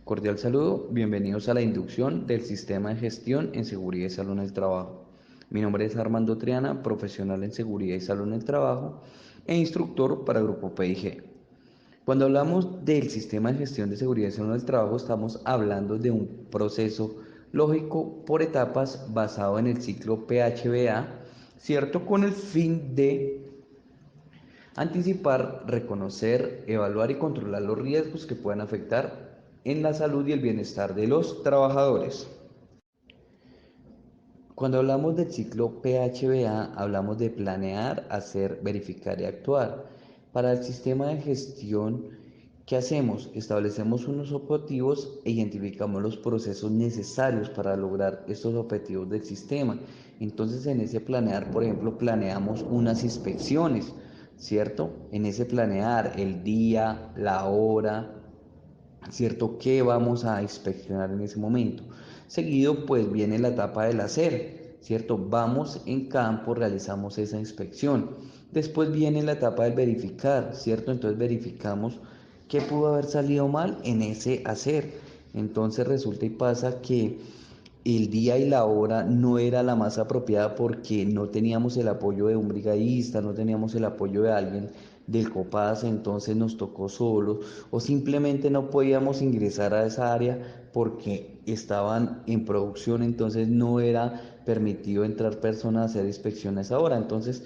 Cordial saludo, bienvenidos a la inducción del Sistema de Gestión en Seguridad y Salud en el Trabajo. Mi nombre es Armando Triana, profesional en Seguridad y Salud en el Trabajo e instructor para Grupo PIG. Cuando hablamos del Sistema de Gestión de Seguridad y Salud en el Trabajo, estamos hablando de un proceso lógico por etapas basado en el ciclo PHBA, ¿cierto? Con el fin de anticipar, reconocer, evaluar y controlar los riesgos que puedan afectar en la salud y el bienestar de los trabajadores. Cuando hablamos del ciclo PHBA, hablamos de planear, hacer, verificar y actuar. Para el sistema de gestión, ¿qué hacemos? Establecemos unos objetivos e identificamos los procesos necesarios para lograr estos objetivos del sistema. Entonces, en ese planear, por ejemplo, planeamos unas inspecciones, ¿cierto? En ese planear el día, la hora, ¿cierto? ¿Qué vamos a inspeccionar en ese momento? Seguido, pues viene la etapa del hacer, ¿cierto? Vamos en campo, realizamos esa inspección. Después viene la etapa del verificar, ¿cierto? Entonces verificamos qué pudo haber salido mal en ese hacer. Entonces resulta y pasa que el día y la hora no era la más apropiada porque no teníamos el apoyo de un brigadista, no teníamos el apoyo de alguien del COPAS, entonces nos tocó solo o simplemente no podíamos ingresar a esa área porque estaban en producción, entonces no era permitido entrar personas a hacer inspecciones ahora. Entonces,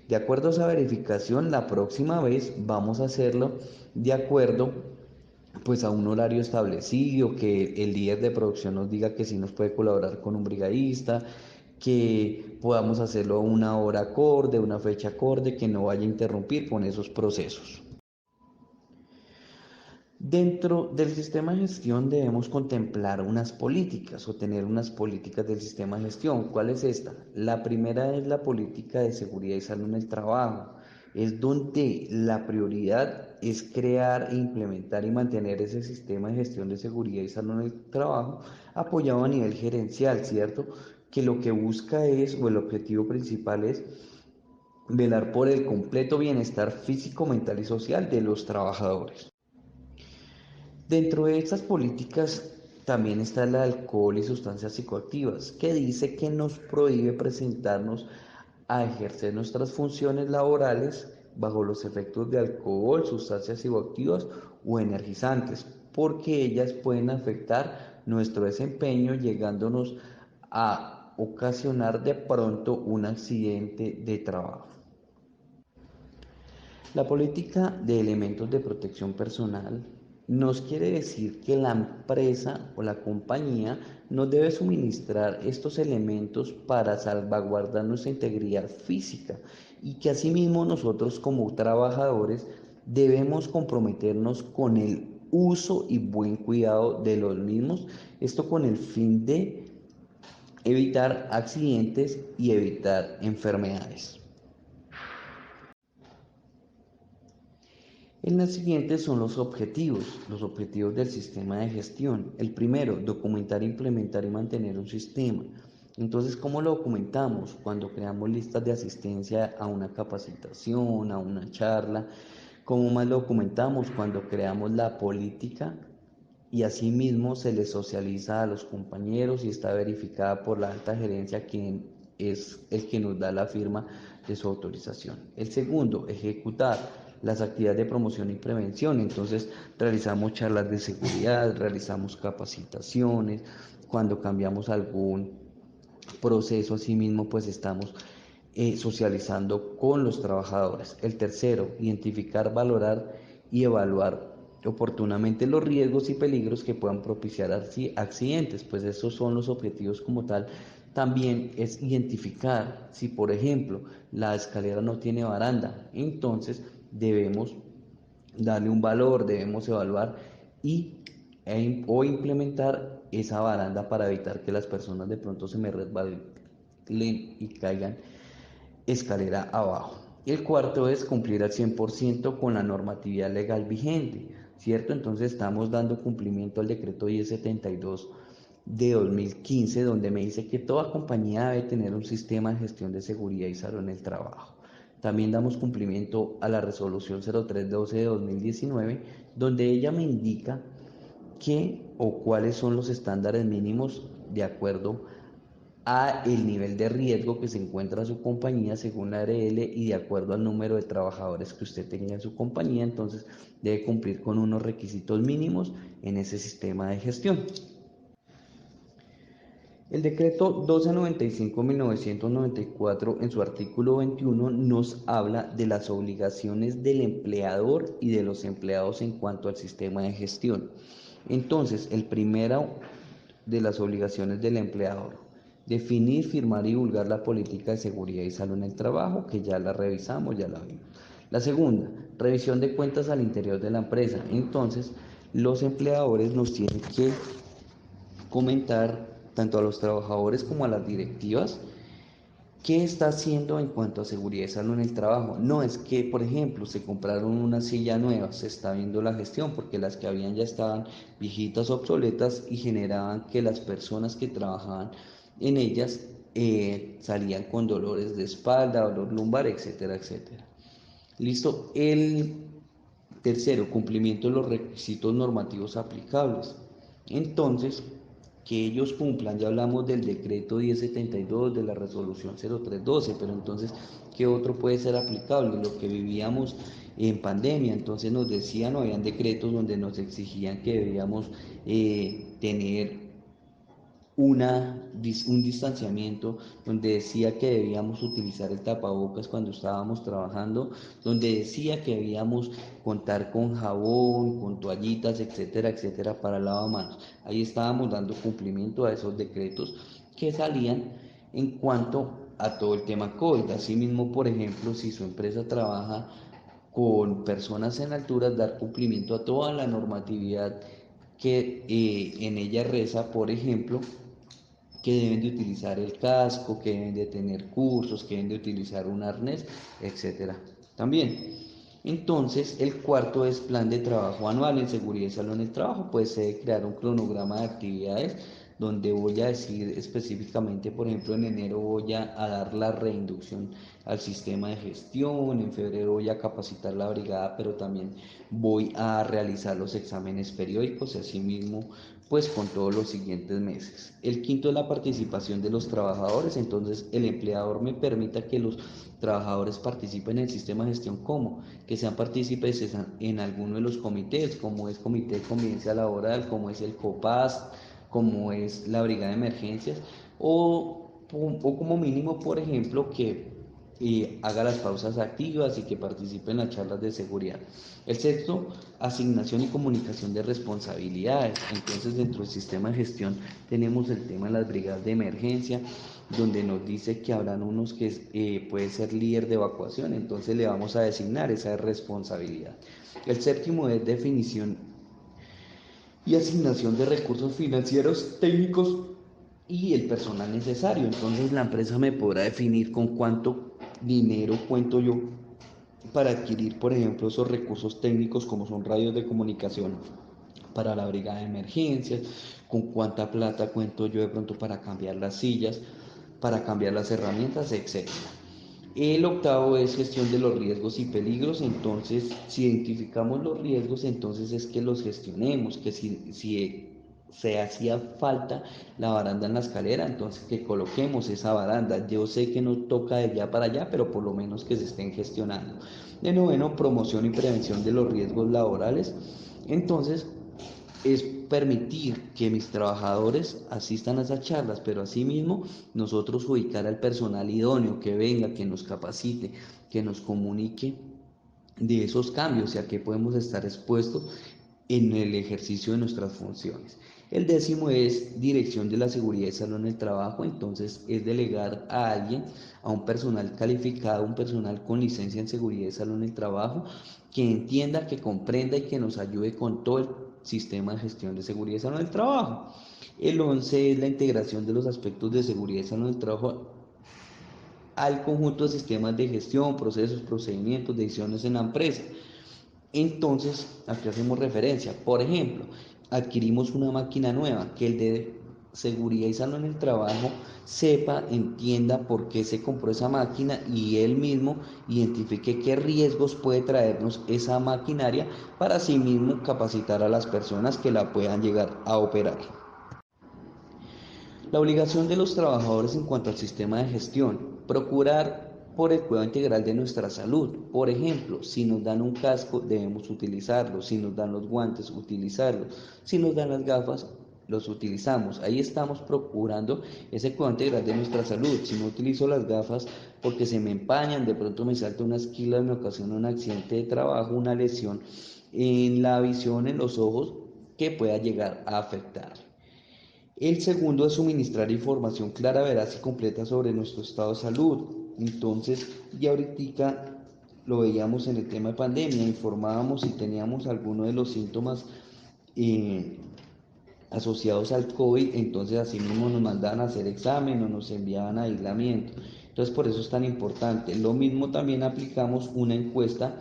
de acuerdo a esa verificación, la próxima vez vamos a hacerlo de acuerdo pues a un horario establecido, que el líder de producción nos diga que sí nos puede colaborar con un brigadista, que podamos hacerlo a una hora acorde, una fecha acorde, que no vaya a interrumpir con esos procesos. Dentro del sistema de gestión debemos contemplar unas políticas o tener unas políticas del sistema de gestión. ¿Cuál es esta? La primera es la política de seguridad y salud en el trabajo. Es donde la prioridad es crear, implementar y mantener ese sistema de gestión de seguridad y salud en el trabajo apoyado a nivel gerencial, ¿cierto? Que lo que busca es, o el objetivo principal es, velar por el completo bienestar físico, mental y social de los trabajadores. Dentro de estas políticas también está el alcohol y sustancias psicoactivas, que dice que nos prohíbe presentarnos a ejercer nuestras funciones laborales bajo los efectos de alcohol, sustancias psicoactivas o energizantes, porque ellas pueden afectar nuestro desempeño llegándonos a ocasionar de pronto un accidente de trabajo. La política de elementos de protección personal nos quiere decir que la empresa o la compañía nos debe suministrar estos elementos para salvaguardar nuestra integridad física y que asimismo nosotros como trabajadores debemos comprometernos con el uso y buen cuidado de los mismos, esto con el fin de evitar accidentes y evitar enfermedades. En las siguientes son los objetivos del sistema de gestión. El primero, documentar, implementar y mantener un sistema. Entonces, ¿cómo lo documentamos? Cuando creamos listas de asistencia a una capacitación, a una charla. ¿Cómo más lo documentamos? Cuando creamos la política y asimismo se le socializa a los compañeros y está verificada por la alta gerencia, quien es el que nos da la firma de su autorización. El segundo, ejecutar las actividades de promoción y prevención. Entonces realizamos charlas de seguridad, realizamos capacitaciones, cuando cambiamos algún proceso, asimismo pues estamos socializando con los trabajadores. El tercero, identificar, valorar y evaluar oportunamente los riesgos y peligros que puedan propiciar accidentes, pues esos son los objetivos como tal. También es identificar si, por ejemplo, la escalera no tiene baranda, entonces debemos darle un valor, debemos evaluar o implementar esa baranda para evitar que las personas de pronto se me resbalen y caigan escalera abajo. El cuarto es cumplir al 100% con la normatividad legal vigente, ¿cierto? Entonces estamos dando cumplimiento al decreto 1072 de 2015, donde me dice que toda compañía debe tener un sistema de gestión de seguridad y salud en el trabajo. También damos cumplimiento a la resolución 0312 de 2019, donde ella me indica qué o cuáles son los estándares mínimos de acuerdo a el nivel de riesgo que se encuentra su compañía según la ARL y de acuerdo al número de trabajadores que usted tenga en su compañía. Entonces debe cumplir con unos requisitos mínimos en ese sistema de gestión. El decreto 1295/1994 en su artículo 21 nos habla de las obligaciones del empleador y de los empleados en cuanto al sistema de gestión. Entonces, el primero de las obligaciones del empleador: definir, firmar y divulgar la política de seguridad y salud en el trabajo, que ya la revisamos, ya la vimos. La segunda, revisión de cuentas al interior de la empresa. Entonces, los empleadores nos tienen que comentar tanto a los trabajadores como a las directivas qué está haciendo en cuanto a seguridad y salud en el trabajo. No es que, por ejemplo, se compraron una silla nueva, se está viendo la gestión porque las que habían ya estaban viejitas, obsoletas y generaban que las personas que trabajaban en ellas salían con dolores de espalda, dolor lumbar, etcétera, etcétera. Listo. El tercero, cumplimiento de los requisitos normativos aplicables. Entonces, que ellos cumplan, ya hablamos del decreto 1072, de la resolución 0312, pero entonces, ¿qué otro puede ser aplicable? Lo que vivíamos en pandemia, entonces nos decían, o habían decretos donde nos exigían que debíamos tener un distanciamiento, donde decía que debíamos utilizar el tapabocas cuando estábamos trabajando, donde decía que debíamos contar con jabón, con toallitas, etcétera, etcétera, para lavamanos. Ahí estábamos dando cumplimiento a esos decretos que salían en cuanto a todo el tema COVID. Asimismo, por ejemplo, si su empresa trabaja con personas en alturas, dar cumplimiento a toda la normatividad que en ella reza, por ejemplo, que deben de utilizar el casco, que deben de tener cursos, que deben de utilizar un arnés, etcétera. También. Entonces, el cuarto es plan de trabajo anual en seguridad y salud en el trabajo. Pues se debe crear un cronograma de actividades donde voy a decir específicamente, por ejemplo, en enero voy a dar la reinducción al sistema de gestión, en febrero voy a capacitar la brigada, pero también voy a realizar los exámenes periódicos y asimismo pues con todos los siguientes meses. El quinto es la participación de los trabajadores. Entonces el empleador me permita que los trabajadores participen en el sistema de gestión. ¿Cómo? Que sean partícipes en alguno de los comités, como es comité de convivencia laboral, como es el COPAS, como es la brigada de emergencias, o como mínimo, por ejemplo, que haga las pausas activas y que participe en las charlas de seguridad. El sexto, asignación y comunicación de responsabilidades. Entonces, dentro del sistema de gestión tenemos el tema de las brigadas de emergencia, donde nos dice que habrán unos que puede ser líder de evacuación, entonces le vamos a designar esa responsabilidad. El séptimo es definición y asignación de recursos financieros, técnicos y el personal necesario. Entonces la empresa me podrá definir con cuánto dinero cuento yo para adquirir, por ejemplo, esos recursos técnicos como son radios de comunicación para la brigada de emergencias, con cuánta plata cuento yo de pronto para cambiar las sillas, para cambiar las herramientas, etc. El octavo es gestión de los riesgos y peligros. Entonces, si identificamos los riesgos, entonces es que los gestionemos, que si se hacía falta la baranda en la escalera, entonces que coloquemos esa baranda. Yo sé que no toca de allá para allá, pero por lo menos que se estén gestionando. De noveno, promoción y prevención de los riesgos laborales. Entonces, es permitir que mis trabajadores asistan a esas charlas, pero asimismo nosotros ubicar al personal idóneo que venga, que nos capacite, que nos comunique de esos cambios y a qué podemos estar expuestos en el ejercicio de nuestras funciones. El décimo es dirección de la seguridad y salud en el trabajo. Entonces es delegar a alguien, a un personal calificado, un personal con licencia en seguridad y salud en el trabajo, que entienda, que comprenda y que nos ayude con todo el sistema de gestión de seguridad y salud en el trabajo. El 11 es la integración de los aspectos de seguridad y salud en el trabajo al conjunto de sistemas de gestión, procesos, procedimientos, decisiones en la empresa. Entonces, aquí hacemos referencia. Por ejemplo, adquirimos una máquina nueva que el de seguridad y salud en el trabajo sepa, entienda por qué se compró esa máquina y él mismo identifique qué riesgos puede traernos esa maquinaria para así mismo capacitar a las personas que la puedan llegar a operar. La obligación de los trabajadores en cuanto al sistema de gestión, procurar por el cuidado integral de nuestra salud. Por ejemplo, si nos dan un casco, debemos utilizarlo. Si nos dan los guantes, utilizarlos. Si nos dan las gafas, los utilizamos. Ahí estamos procurando ese cuidado integral de nuestra salud. Si no utilizo las gafas porque se me empañan, de pronto me salta una esquila, me ocasiona un accidente de trabajo, una lesión en la visión, en los ojos, que pueda llegar a afectar. El segundo es suministrar información clara, veraz y completa sobre nuestro estado de salud. Entonces, ya ahorita lo veíamos en el tema de pandemia, informábamos si teníamos alguno de los síntomas eh, asociados al COVID, entonces así mismo nos mandaban a hacer examen o nos enviaban a aislamiento. Entonces, por eso es tan importante. Lo mismo también aplicamos una encuesta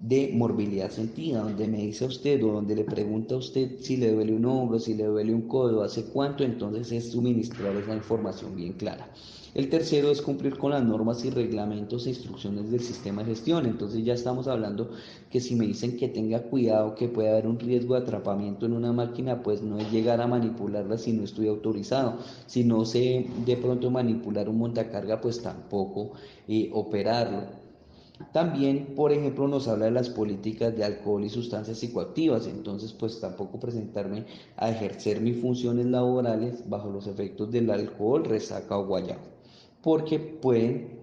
de morbilidad sentida, donde me dice a usted o donde le pregunta a usted si le duele un hombro, si le duele un codo, hace cuánto, entonces es suministrar esa información bien clara. El tercero es cumplir con las normas y reglamentos e instrucciones del sistema de gestión. Entonces ya estamos hablando que si me dicen que tenga cuidado, que puede haber un riesgo de atrapamiento en una máquina, pues no es llegar a manipularla si no estoy autorizado. Si no sé de pronto manipular un montacarga, pues tampoco operarlo. También, por ejemplo, nos habla de las políticas de alcohol y sustancias psicoactivas, entonces pues tampoco presentarme a ejercer mis funciones laborales bajo los efectos del alcohol, resaca o guayabo, porque pueden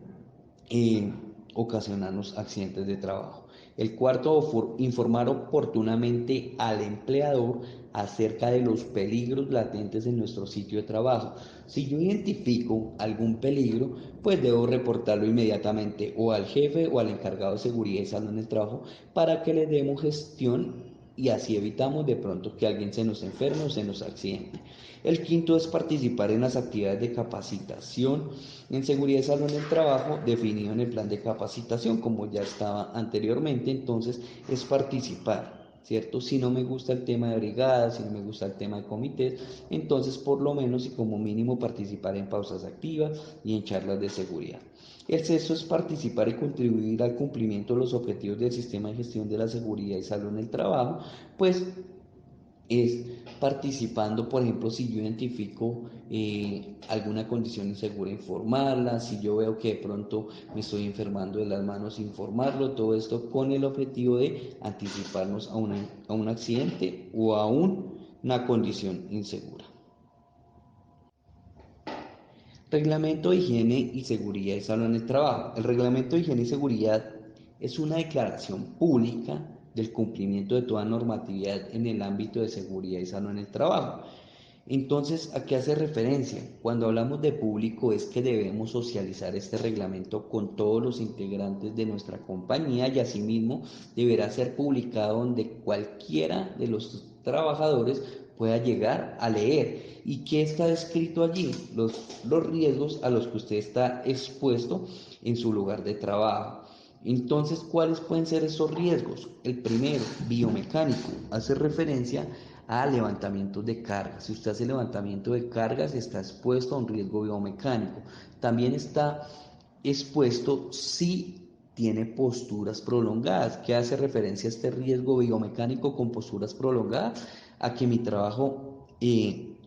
eh, ocasionarnos accidentes de trabajo. El cuarto, informar oportunamente al empleador acerca de los peligros latentes en nuestro sitio de trabajo. Si yo identifico algún peligro, pues debo reportarlo inmediatamente o al jefe o al encargado de seguridad y salud en el trabajo para que le demos gestión y así evitamos de pronto que alguien se nos enferme o se nos accidente. El quinto es participar en las actividades de capacitación en seguridad y salud en el trabajo definido en el plan de capacitación, como ya estaba anteriormente, entonces es participar. ¿Cierto? Si no me gusta el tema de brigadas, si no me gusta el tema de comités, entonces por lo menos y como mínimo participar en pausas activas y en charlas de seguridad. El sexto es participar y contribuir al cumplimiento de los objetivos del sistema de gestión de la seguridad y salud en el trabajo, pues es participando, por ejemplo, si yo identifico alguna condición insegura, informarla, si yo veo que de pronto me estoy enfermando de las manos, informarlo, todo esto con el objetivo de anticiparnos a un accidente o a una condición insegura. Reglamento de higiene y seguridad y salud en el trabajo. El reglamento de higiene y seguridad es una declaración pública del cumplimiento de toda normatividad en el ámbito de seguridad y salud en el trabajo. Entonces, ¿a qué hace referencia? Cuando hablamos de público es que debemos socializar este reglamento con todos los integrantes de nuestra compañía y asimismo deberá ser publicado donde cualquiera de los trabajadores pueda llegar a leer. ¿Y qué está escrito allí? Los riesgos a los que usted está expuesto en su lugar de trabajo. Entonces, ¿cuáles pueden ser esos riesgos? El primero, biomecánico, hace referencia a levantamientos de cargas. Si usted hace levantamiento de cargas, está expuesto a un riesgo biomecánico. También está expuesto si tiene posturas prolongadas. ¿Qué hace referencia a este riesgo biomecánico con posturas prolongadas? A que mi trabajo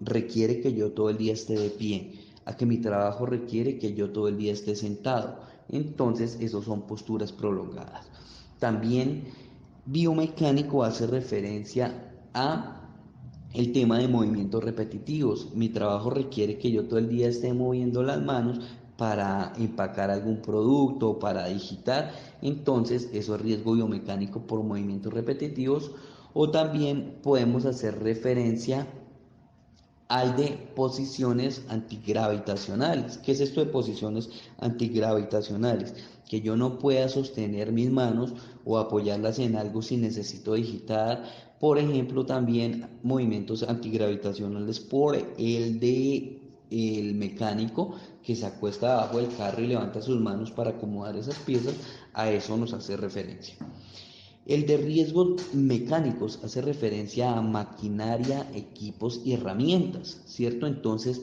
requiere que yo todo el día esté de pie, a que mi trabajo requiere que yo todo el día esté sentado. Entonces, esos son posturas prolongadas. También biomecánico hace referencia a el tema de movimientos repetitivos. Mi trabajo requiere que yo todo el día esté moviendo las manos para empacar algún producto, para digitar. Entonces, eso es riesgo biomecánico por movimientos repetitivos. O también podemos hacer referencia al de posiciones antigravitacionales. ¿Qué es esto de posiciones antigravitacionales? Que yo no pueda sostener mis manos o apoyarlas en algo si necesito digitar. Por ejemplo, también movimientos antigravitacionales por el mecánico que se acuesta abajo del carro y levanta sus manos para acomodar esas piezas. A eso nos hace referencia. El de riesgos mecánicos hace referencia a maquinaria, equipos y herramientas, ¿cierto? Entonces,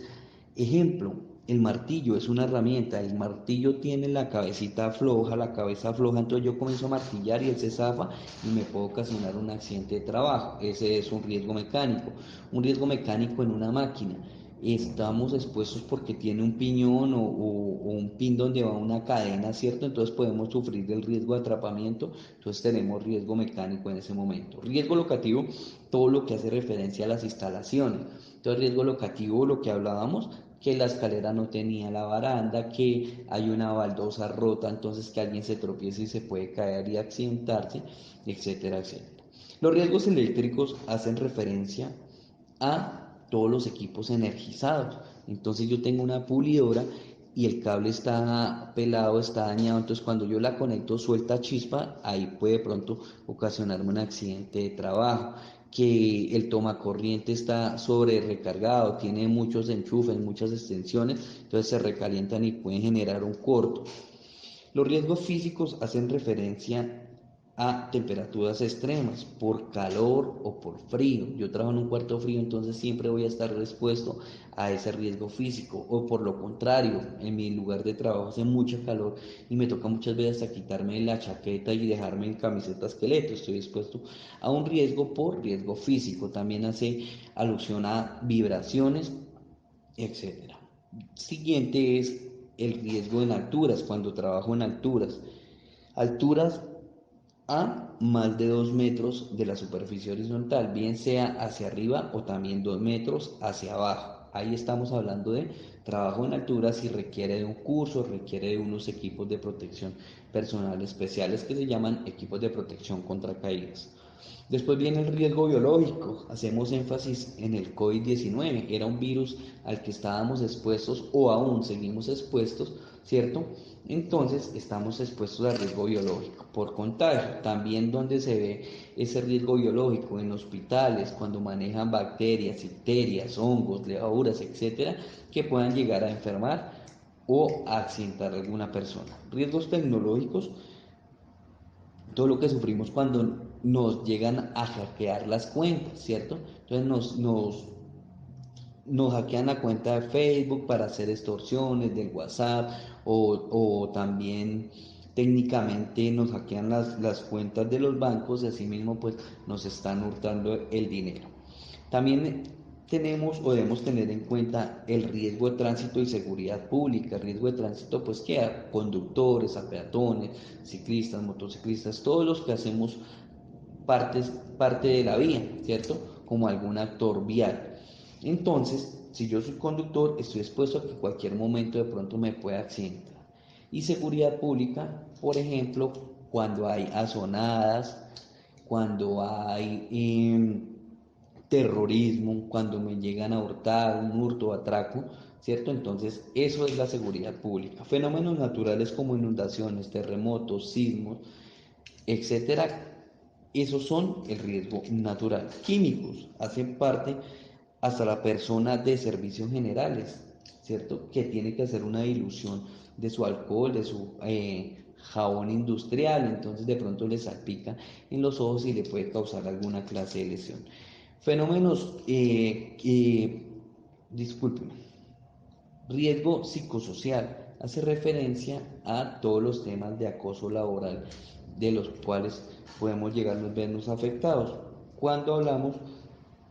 ejemplo, el martillo es una herramienta, el martillo tiene la cabecita floja, la cabeza floja, entonces yo comienzo a martillar y él se zafa y me puede ocasionar un accidente de trabajo. Ese es un riesgo mecánico. Un riesgo mecánico en una máquina. Estamos expuestos porque tiene un piñón o un pin donde va una cadena, ¿cierto? Entonces podemos sufrir del riesgo de atrapamiento, entonces tenemos riesgo mecánico en ese momento. Riesgo locativo, todo lo que hace referencia a las instalaciones. Entonces riesgo locativo, lo que hablábamos, que la escalera no tenía la baranda, que hay una baldosa rota, entonces que alguien se tropiece y se puede caer y accidentarse, etcétera, etcétera. Los riesgos eléctricos hacen referencia a todos los equipos energizados. Entonces yo tengo una pulidora y el cable está pelado, está dañado, entonces cuando yo la conecto suelta chispa, ahí puede pronto ocasionarme un accidente de trabajo. Que el tomacorriente está sobre recargado, tiene muchos enchufes, muchas extensiones, entonces se recalientan y pueden generar un corto. Los riesgos físicos hacen referencia a temperaturas extremas, por calor o por frío. Yo trabajo en un cuarto frío, entonces siempre voy a estar expuesto a ese riesgo físico. O por lo contrario, en mi lugar de trabajo hace mucho calor y me toca muchas veces hasta quitarme la chaqueta y dejarme en camiseta esqueleto. Estoy expuesto a un riesgo por riesgo físico. También hace alusión a vibraciones, etcétera. Siguiente es el riesgo en alturas, cuando trabajo en alturas. Alturas a más de 2 metros de la superficie horizontal, bien sea hacia arriba o también 2 metros hacia abajo. Ahí estamos hablando de trabajo en alturas y requiere de un curso, requiere de unos equipos de protección personal especiales que se llaman equipos de protección contra caídas. Después viene el riesgo biológico. Hacemos énfasis en el COVID-19. Era un virus al que estábamos expuestos o aún seguimos expuestos, ¿cierto? Entonces estamos expuestos al riesgo biológico por contagio. También donde se ve ese riesgo biológico en hospitales, cuando manejan bacterias, bacterias, hongos, levaduras, etcétera, que puedan llegar a enfermar o a accidentar a alguna persona. Riesgos tecnológicos, todo lo que sufrimos cuando nos llegan a hackear las cuentas, ¿cierto? Entonces nos hackean la cuenta de Facebook para hacer extorsiones, del WhatsApp, o también técnicamente nos hackean las cuentas de los bancos y asimismo pues nos están hurtando el dinero. También tenemos o debemos tener en cuenta el riesgo de tránsito y seguridad pública. El riesgo de tránsito pues que a conductores, a peatones, ciclistas, motociclistas, todos los que hacemos parte de la vía, ¿cierto? Como algún actor vial. Entonces, si yo soy conductor, estoy expuesto a que en cualquier momento de pronto me pueda accidentar. Y seguridad pública, por ejemplo, cuando hay azonadas, cuando hay terrorismo, cuando me llegan a hurtar, un hurto o atraco, ¿cierto? Entonces, eso es la seguridad pública. Fenómenos naturales como inundaciones, terremotos, sismos, etcétera, esos son el riesgo natural. Químicos hacen parte hasta la persona de servicios generales, ¿cierto? Que tiene que hacer una dilución de su alcohol, de su jabón industrial, entonces de pronto le salpica en los ojos y le puede causar alguna clase de lesión. Fenómenos, disculpen, riesgo psicosocial hace referencia a todos los temas de acoso laboral de los cuales podemos llegar a vernos afectados. Cuando hablamos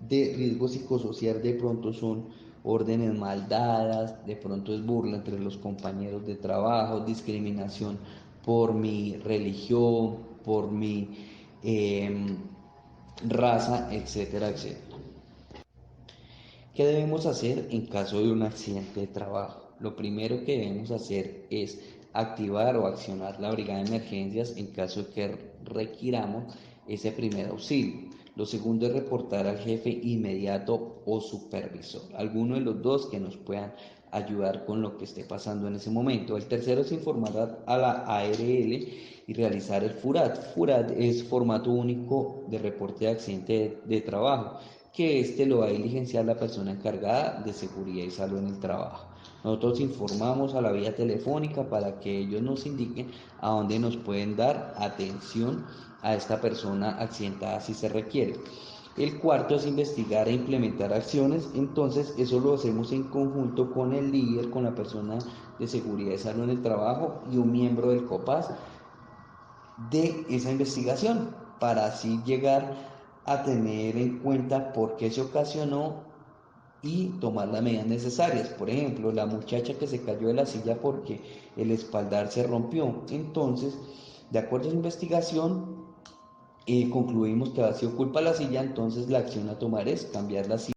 de riesgo psicosocial, de pronto son órdenes mal dadas, de pronto es burla entre los compañeros de trabajo, discriminación por mi religión, por mi raza, etcétera, etcétera. ¿Qué debemos hacer en caso de un accidente de trabajo? Lo primero que debemos hacer es activar o accionar la brigada de emergencias en caso de que requiramos ese primer auxilio. Lo segundo es reportar al jefe inmediato o supervisor, alguno de los dos que nos puedan ayudar con lo que esté pasando en ese momento. El tercero es informar a la ARL y realizar el FURAT. FURAT es formato único de reporte de accidente de trabajo, que lo va a diligenciar la persona encargada de seguridad y salud en el trabajo. Nosotros informamos a la vía telefónica para que ellos nos indiquen a dónde nos pueden dar atención a esta persona accidentada si se requiere. El cuarto es investigar e implementar acciones, entonces eso lo hacemos en conjunto con el líder, con la persona de seguridad y salud en el trabajo y un miembro del COPAS de esa investigación, para así llegar a tener en cuenta por qué se ocasionó y tomar las medidas necesarias. Por ejemplo, la muchacha que se cayó de la silla porque el espaldar se rompió. Entonces, de acuerdo a esa investigación, concluimos que ha sido culpa de la silla, entonces la acción a tomar es cambiar la silla.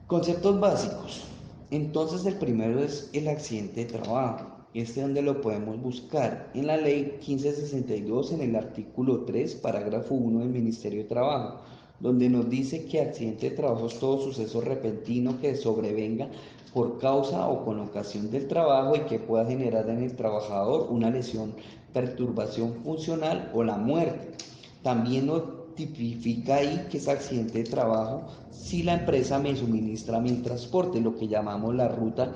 Conceptos básicos. Entonces el primero es el accidente de trabajo. Donde lo podemos buscar en la ley 1562 en el artículo 3, parágrafo 1 del Ministerio de Trabajo, donde nos dice que accidente de trabajo es todo suceso repentino que sobrevenga por causa o con ocasión del trabajo y que pueda generar en el trabajador una lesión, perturbación funcional o la muerte. También nos tipifica ahí que es accidente de trabajo si la empresa me suministra mi transporte, lo que llamamos la ruta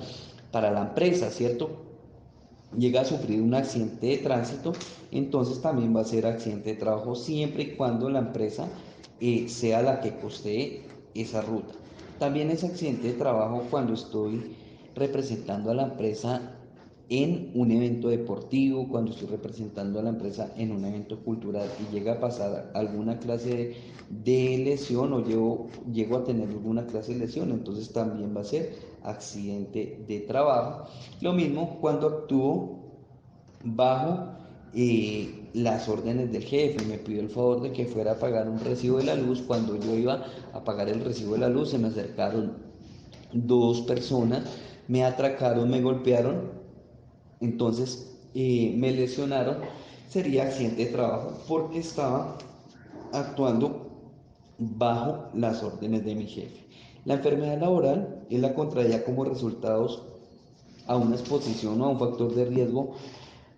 para la empresa, ¿cierto? Llega a sufrir un accidente de tránsito, entonces también va a ser accidente de trabajo siempre y cuando la empresa sea la que costee esa ruta. También es accidente de trabajo cuando estoy representando a la empresa en un evento deportivo, cuando estoy representando a la empresa en un evento cultural y llega a pasar alguna clase de lesión o llego a tener alguna clase de lesión, entonces también va a ser accidente de trabajo. Lo mismo cuando actúo bajo las órdenes del jefe. Me pidió el favor de que fuera a pagar un recibo de la luz. Cuando yo iba a pagar el recibo de la luz, se me acercaron dos personas, me atracaron, me golpearon, entonces me lesionaron. Sería accidente de trabajo porque estaba actuando bajo las órdenes de mi jefe. La enfermedad laboral es la contraída como resultados a una exposición o a un factor de riesgo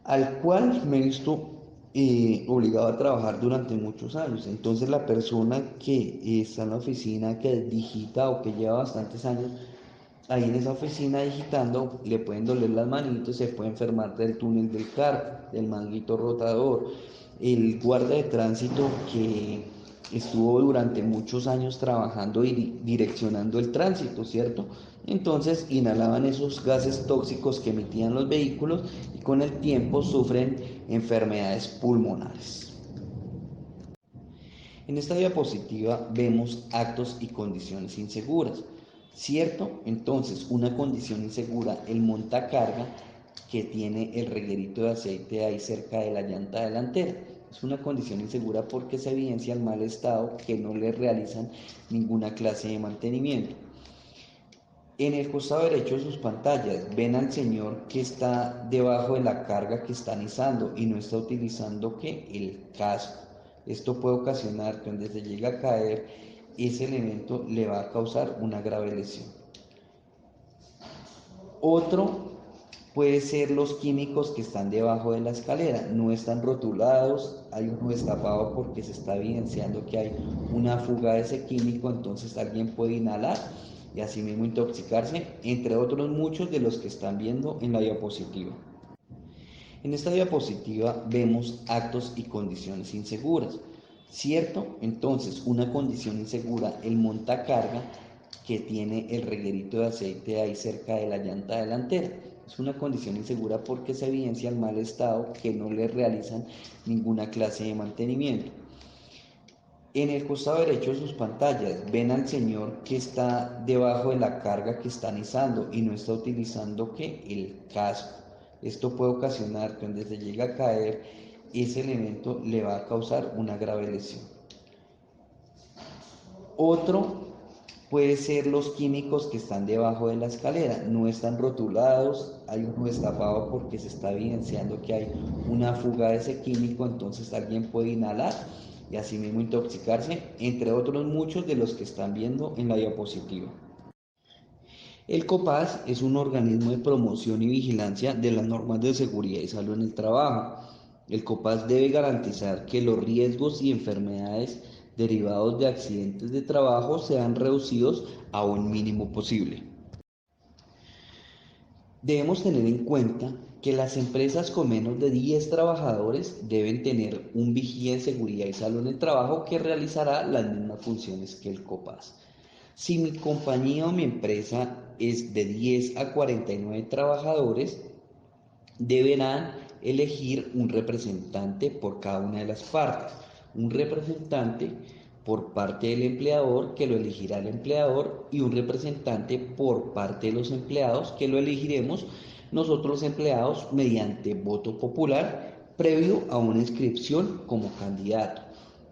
al cual me he visto obligado a trabajar durante muchos años. Entonces la persona que está en la oficina, que digita o que lleva bastantes años ahí en esa oficina digitando, le pueden doler las manitos, se puede enfermar del túnel del carpo, del manguito rotador. El guardia de tránsito que estuvo durante muchos años trabajando y direccionando el tránsito, ¿cierto? Entonces inhalaban esos gases tóxicos que emitían los vehículos y con el tiempo sufren enfermedades pulmonares. En esta diapositiva vemos actos y condiciones inseguras, ¿cierto? Entonces, una condición insegura, el montacarga que tiene el reguerito de aceite ahí cerca de la llanta delantera. Es una condición insegura porque se evidencia el mal estado, que no le realizan ninguna clase de mantenimiento. En el costado derecho de sus pantallas ven al señor que está debajo de la carga que están izando y no está utilizando el casco. Esto puede ocasionar que donde se llegue a caer ese elemento le va a causar una grave lesión. Otro puede ser los químicos que están debajo de la escalera, no están rotulados, hay un destapado porque se está evidenciando que hay una fuga de ese químico, entonces alguien puede inhalar y asimismo intoxicarse, entre otros muchos de los que están viendo en la diapositiva. En esta diapositiva vemos actos y condiciones inseguras, ¿cierto? Entonces, una condición insegura, el montacarga que tiene el reguerito de aceite ahí cerca de la llanta delantera. Es una condición insegura porque se evidencia el mal estado, que no le realizan ninguna clase de mantenimiento. En el costado derecho de sus pantallas ven al señor que está debajo de la carga que están izando y no está utilizando el casco. Esto puede ocasionar que donde se llegue a caer ese elemento le va a causar una grave lesión. Otro puede ser los químicos que están debajo de la escalera, no están rotulados, hay uno destapado porque se está evidenciando que hay una fuga de ese químico, entonces alguien puede inhalar y asimismo intoxicarse, entre otros muchos de los que están viendo en la diapositiva. El COPAS es un organismo de promoción y vigilancia de las normas de seguridad y salud en el trabajo. El COPAS debe garantizar que los riesgos y enfermedades derivados de accidentes de trabajo sean reducidos a un mínimo posible. Debemos tener en cuenta que las empresas con menos de 10 trabajadores deben tener un vigía en seguridad y salud en el trabajo que realizará las mismas funciones que el COPAS. Si mi compañía o mi empresa es de 10 a 49 trabajadores, deberán elegir un representante por cada una de las partes. Un representante por parte del empleador, que lo elegirá el empleador, y un representante por parte de los empleados, que lo elegiremos nosotros los empleados mediante voto popular previo a una inscripción como candidato.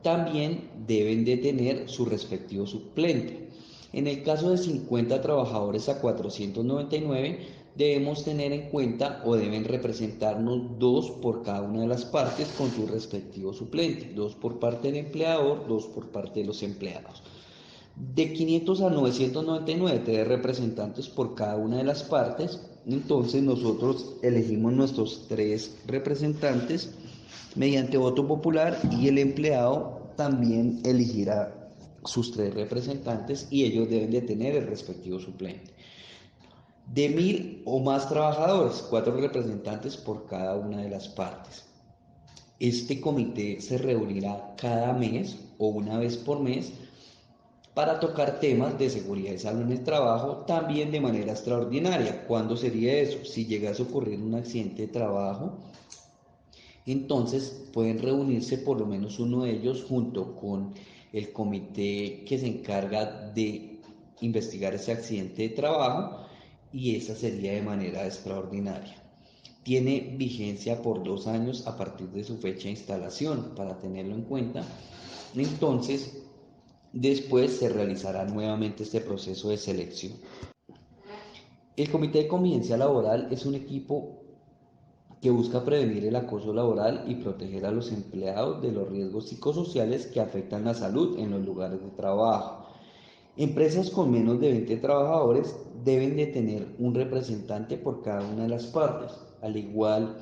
También deben de tener su respectivo suplente. En el caso de 50 trabajadores a 499, debemos tener en cuenta o deben representarnos dos por cada una de las partes con su respectivo suplente, dos por parte del empleador, dos por parte de los empleados. De 500 a 999, tres representantes por cada una de las partes. Entonces nosotros elegimos nuestros tres representantes mediante voto popular y el empleado también elegirá sus tres representantes y ellos deben de tener el respectivo suplente. De 1000 o más trabajadores, cuatro representantes por cada una de las partes. Este comité se reunirá cada mes o una vez por mes para tocar temas de seguridad y salud en el trabajo, también de manera extraordinaria. ¿Cuándo sería eso? Si llegase a ocurrir un accidente de trabajo, entonces pueden reunirse por lo menos uno de ellos junto con el comité que se encarga de investigar ese accidente de trabajo, y esa sería de manera extraordinaria. Tiene vigencia por 2 años a partir de su fecha de instalación, para tenerlo en cuenta. Entonces, después se realizará nuevamente este proceso de selección. El Comité de Convivencia Laboral es un equipo que busca prevenir el acoso laboral y proteger a los empleados de los riesgos psicosociales que afectan la salud en los lugares de trabajo. Empresas con menos de 20 trabajadores deben de tener un representante por cada una de las partes, al igual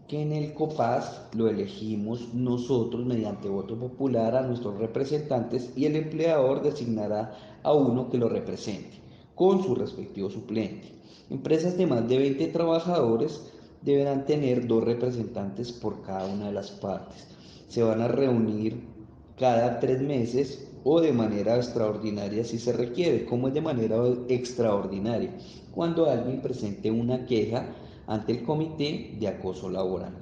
que en el COPAS lo elegimos nosotros mediante voto popular a nuestros representantes, y el empleador designará a uno que lo represente con su respectivo suplente. Empresas de más de 20 trabajadores deberán tener dos representantes por cada una de las partes. Se van a reunir cada 3 meses o de manera extraordinaria si se requiere. ¿Cómo es de manera extraordinaria? Cuando alguien presente una queja ante el comité de acoso laboral.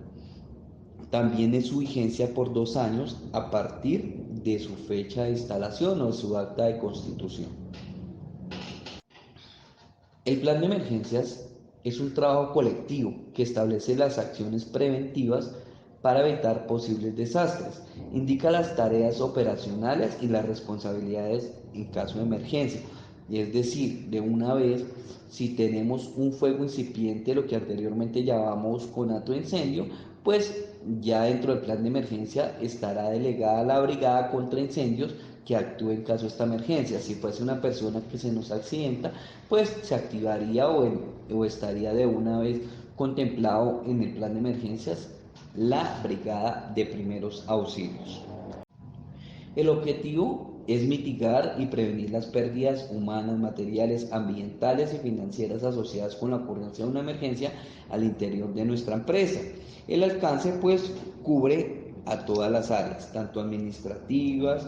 También es su vigencia por 2 años a partir de su fecha de instalación o de su acta de constitución. El plan de emergencias es un trabajo colectivo que establece las acciones preventivas para evitar posibles desastres. Indica las tareas operacionales y las responsabilidades en caso de emergencia. Y es decir, de una vez, si tenemos un fuego incipiente, lo que anteriormente llamamos conato de incendio, pues ya dentro del plan de emergencia estará delegada la brigada contra incendios que actúe en caso de esta emergencia. Si fuese una persona que se nos accidenta, pues se activaría o estaría de una vez contemplado en el plan de emergencias la brigada de primeros auxilios. El objetivo es mitigar y prevenir las pérdidas humanas, materiales, ambientales y financieras asociadas con la ocurrencia de una emergencia al interior de nuestra empresa. El alcance pues cubre a todas las áreas, tanto administrativas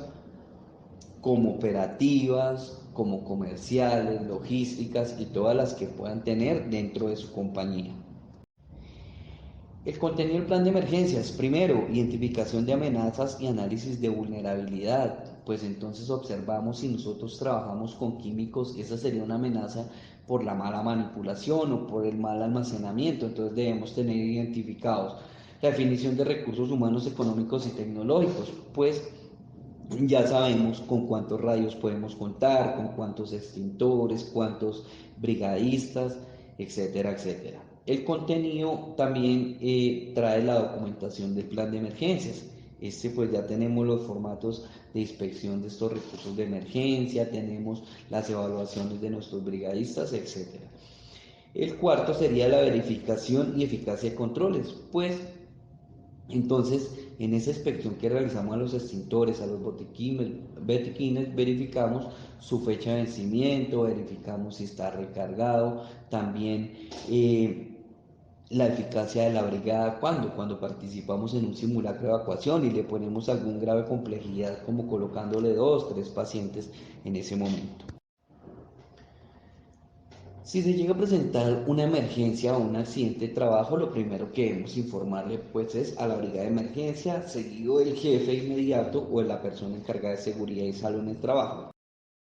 como operativas, como comerciales, logísticas y todas las que puedan tener dentro de su compañía. El contenido del plan de emergencias: primero, identificación de amenazas y análisis de vulnerabilidad. Pues entonces observamos si nosotros trabajamos con químicos, esa sería una amenaza por la mala manipulación o por el mal almacenamiento, entonces debemos tener identificados. La definición de recursos humanos, económicos y tecnológicos, pues ya sabemos con cuántos radios podemos contar, con cuántos extintores, cuántos brigadistas, etcétera, etcétera. El contenido también trae la documentación del plan de emergencias. Pues ya tenemos los formatos de inspección de estos recursos de emergencia, tenemos las evaluaciones de nuestros brigadistas, etcétera. El cuarto sería la verificación y eficacia de controles, pues entonces en esa inspección que realizamos a los extintores, a los botiquines, verificamos su fecha de vencimiento, verificamos si está recargado, también la eficacia de la brigada cuando participamos en un simulacro de evacuación y le ponemos alguna grave complejidad como colocándole 2, 3 pacientes en ese momento. Si se llega a presentar una emergencia o un accidente de trabajo, lo primero que debemos informarle pues es a la brigada de emergencia, seguido del jefe inmediato o de la persona encargada de seguridad y salud en el trabajo.